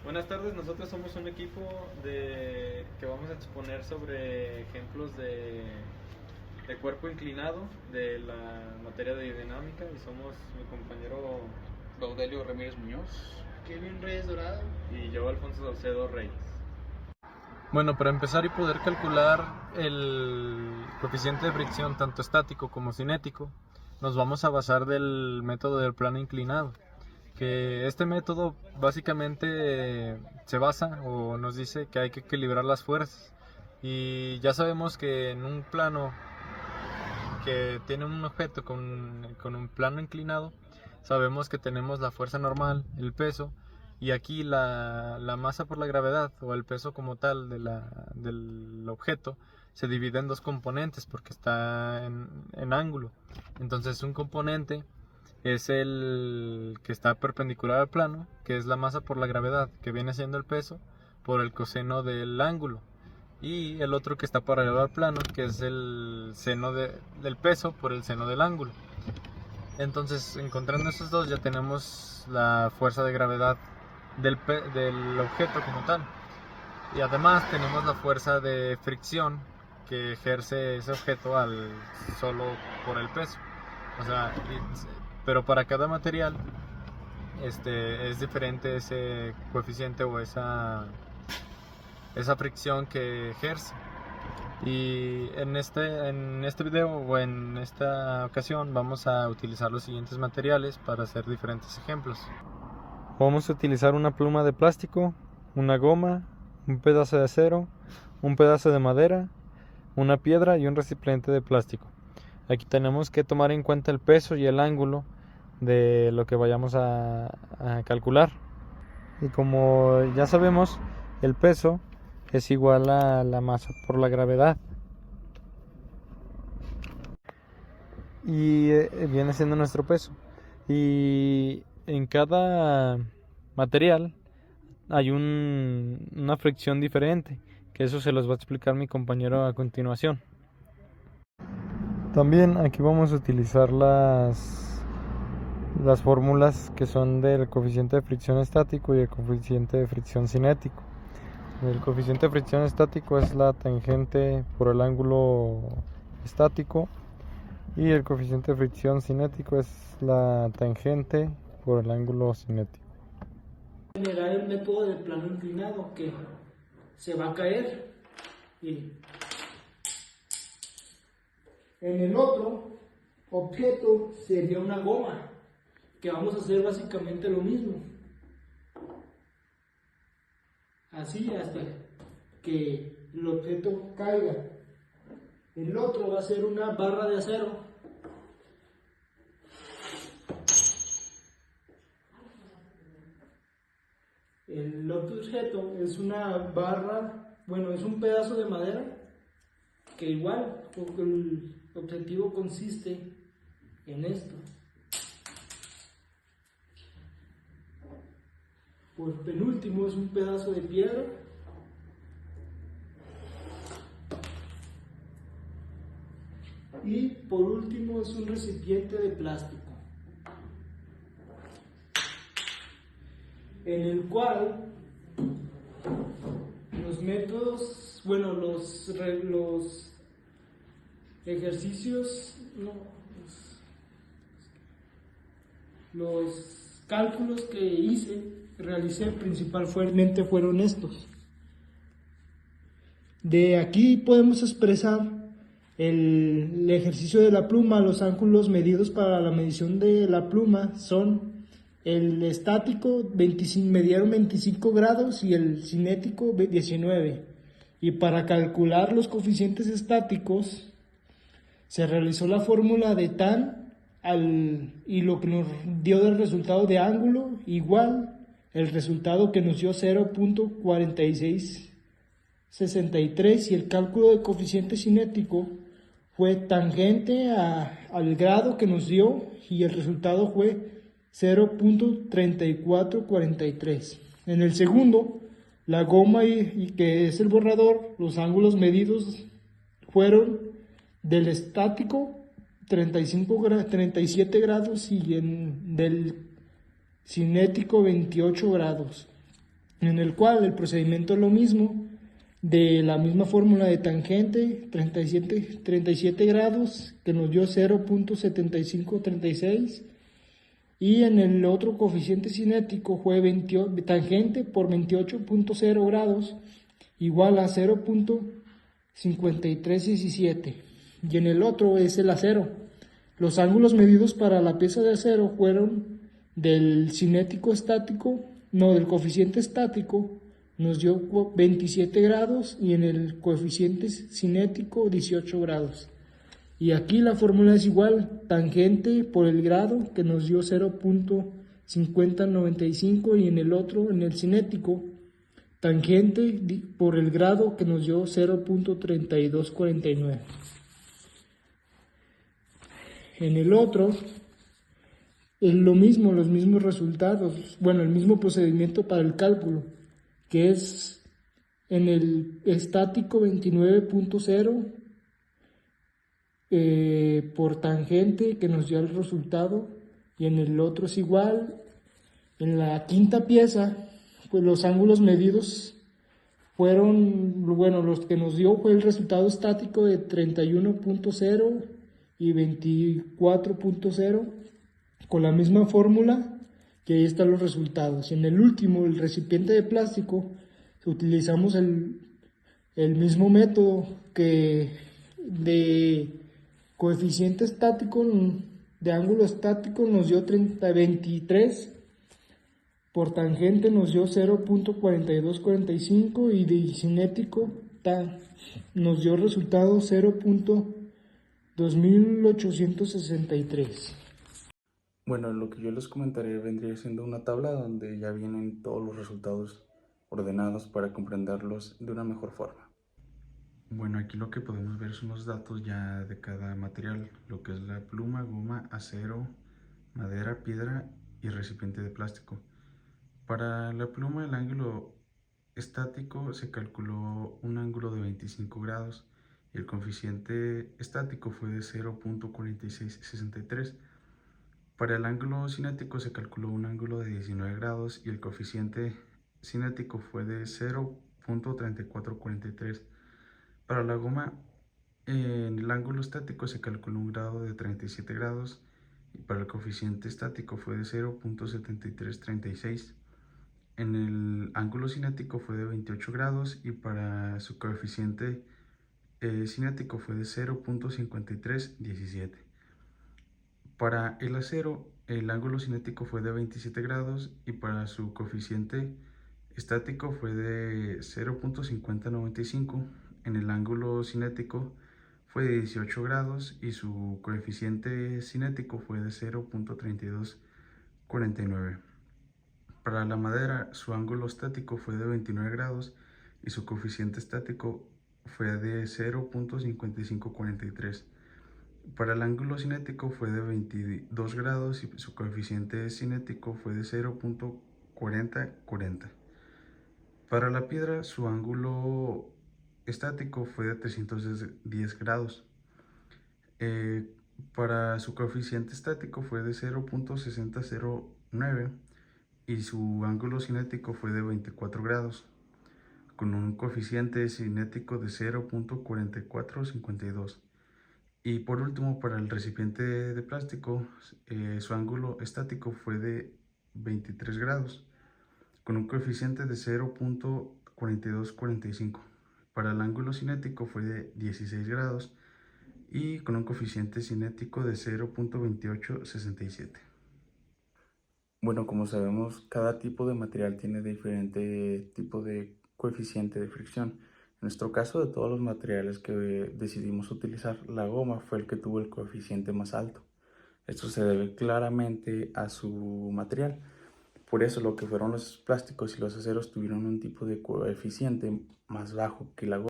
Buenas tardes, nosotros somos un equipo que vamos a exponer sobre ejemplos de cuerpo inclinado de la materia de dinámica y somos mi compañero Baudelio Ramírez Muñoz, Kevin Reyes Dorado y yo, Alfonso Salcedo Reyes. Bueno, para empezar y poder calcular el coeficiente de fricción tanto estático como cinético, nos vamos a basar del método del plano inclinado, que este método básicamente se basa o nos dice que hay que equilibrar las fuerzas, y ya sabemos que en un plano que tiene un objeto con un plano inclinado, sabemos que tenemos la fuerza normal, el peso, y aquí la masa por la gravedad o el peso como tal del objeto se divide en dos componentes porque está en ángulo. Entonces un componente es el que está perpendicular al plano, que es la masa por la gravedad, que viene siendo el peso por el coseno del ángulo, y el otro que está paralelo al plano, que es el seno del peso por el seno del ángulo. Entonces, encontrando estos dos, ya tenemos la fuerza de gravedad del objeto como tal, y además tenemos la fuerza de fricción que ejerce ese objeto solo por el peso. O sea, pero para cada material es diferente ese coeficiente o esa fricción que ejerce. Y en este video o en esta ocasión vamos a utilizar los siguientes materiales para hacer diferentes ejemplos. Vamos a utilizar una pluma de plástico, una goma, un pedazo de acero, un pedazo de madera, una piedra y un recipiente de plástico. Aquí tenemos que tomar en cuenta el peso y el ángulo de lo que vayamos a calcular. Y como ya sabemos, el peso es igual a la masa por la gravedad. Y viene siendo nuestro peso. Y en cada material hay una fricción diferente, que eso se los va a explicar mi compañero a continuación. También aquí vamos a utilizar las fórmulas que son del coeficiente de fricción estático y el coeficiente de fricción cinético. El coeficiente de fricción estático es la tangente por el ángulo estático, y el coeficiente de fricción cinético es la tangente por el ángulo cinético. generar el método del plano inclinado que se va a caer y en el otro objeto sería una goma que vamos a hacer básicamente lo mismo así hasta que el objeto caiga. El otro va a ser una barra de acero el otro objeto es una barra, bueno, es un pedazo de madera que igual el objetivo consiste en esto. Por penúltimo es un pedazo de piedra y por último es un recipiente de plástico, en el cual los métodos, bueno, los ejercicios, no, los cálculos que realicé principalmente fueron estos. De aquí podemos expresar el ejercicio de la pluma. Los ángulos medidos para la medición de la pluma son el estático medieron 25 grados y el cinético 19. Y para calcular los coeficientes estáticos se realizó la fórmula de tan y lo que nos dio del resultado de ángulo igual el resultado que nos dio 0.4663, y el cálculo de coeficiente cinético fue tangente al grado que nos dio y el resultado fue 0.3443. En el segundo, la goma y que es el borrador, los ángulos medidos fueron del estático 37 grados y del cinético 28 grados. en el cual el procedimiento es lo mismo, de la misma fórmula de tangente, 37 grados, que nos dio 0.7536, y en el otro coeficiente cinético fue tangente por 28.0 grados, igual a 0.5317, y en el otro es el acero. Los ángulos medidos para la pieza de acero fueron del coeficiente estático, nos dio 27 grados y en el coeficiente cinético 18 grados. Y aquí la fórmula es igual, tangente por el grado, que nos dio 0.5095, y en el otro, en el cinético, tangente por el grado, que nos dio 0.3249. En el otro es lo mismo, los mismos resultados, bueno, el mismo procedimiento para el cálculo, que es en el estático 29.0 por tangente, que nos dio el resultado, y en el otro es igual. En la quinta pieza, pues los ángulos medidos fueron, bueno, los que nos dio fue el resultado estático de 31.0 y 24.0, con la misma fórmula, que ahí están los resultados. Y en el último, el recipiente de plástico, utilizamos el mismo método que de coeficiente estático, de ángulo estático nos dio 23, por tangente nos dio 0.4245 y de cinético nos dio resultado 0.2863. Bueno, lo que yo les comentaré vendría siendo una tabla donde ya vienen todos los resultados ordenados para comprenderlos de una mejor forma. Bueno, aquí lo que podemos ver son los datos ya de cada material, lo que es la pluma, goma, acero, madera, piedra y recipiente de plástico. Para la pluma, el ángulo estático se calculó un ángulo de 25 grados y el coeficiente estático fue de 0.4663. Para el ángulo cinético se calculó un ángulo de 19 grados y el coeficiente cinético fue de 0.3443. Para la goma, en el ángulo estático se calculó un grado de 37 grados y para el coeficiente estático fue de 0.7336. En el ángulo cinético fue de 28 grados y para su coeficiente cinético fue de 0.5317. Para el acero, el ángulo cinético fue de 27 grados y para su coeficiente estático fue de 0.5095. En el ángulo cinético fue de 18 grados y su coeficiente cinético fue de 0.3249. Para la madera, su ángulo estático fue de 29 grados y su coeficiente estático fue de 0.5543. Para el ángulo cinético fue de 22 grados y su coeficiente cinético fue de 0.4040. Para la piedra, su ángulo estático fue de 310 grados. Para su coeficiente estático fue de 0.6009 y su ángulo cinético fue de 24 grados, con un coeficiente cinético de 0.4452. Y por último, para el recipiente de plástico, su ángulo estático fue de 23 grados, con un coeficiente de 0.4245. Para el ángulo cinético fue de 16 grados y con un coeficiente cinético de 0.2867. Bueno, como sabemos, cada tipo de material tiene diferente tipo de coeficiente de fricción. En nuestro caso, de todos los materiales que decidimos utilizar, la goma fue el que tuvo el coeficiente más alto. Esto se debe claramente a su material. Por eso lo que fueron los plásticos y los aceros tuvieron un tipo de coeficiente más bajo que la goma.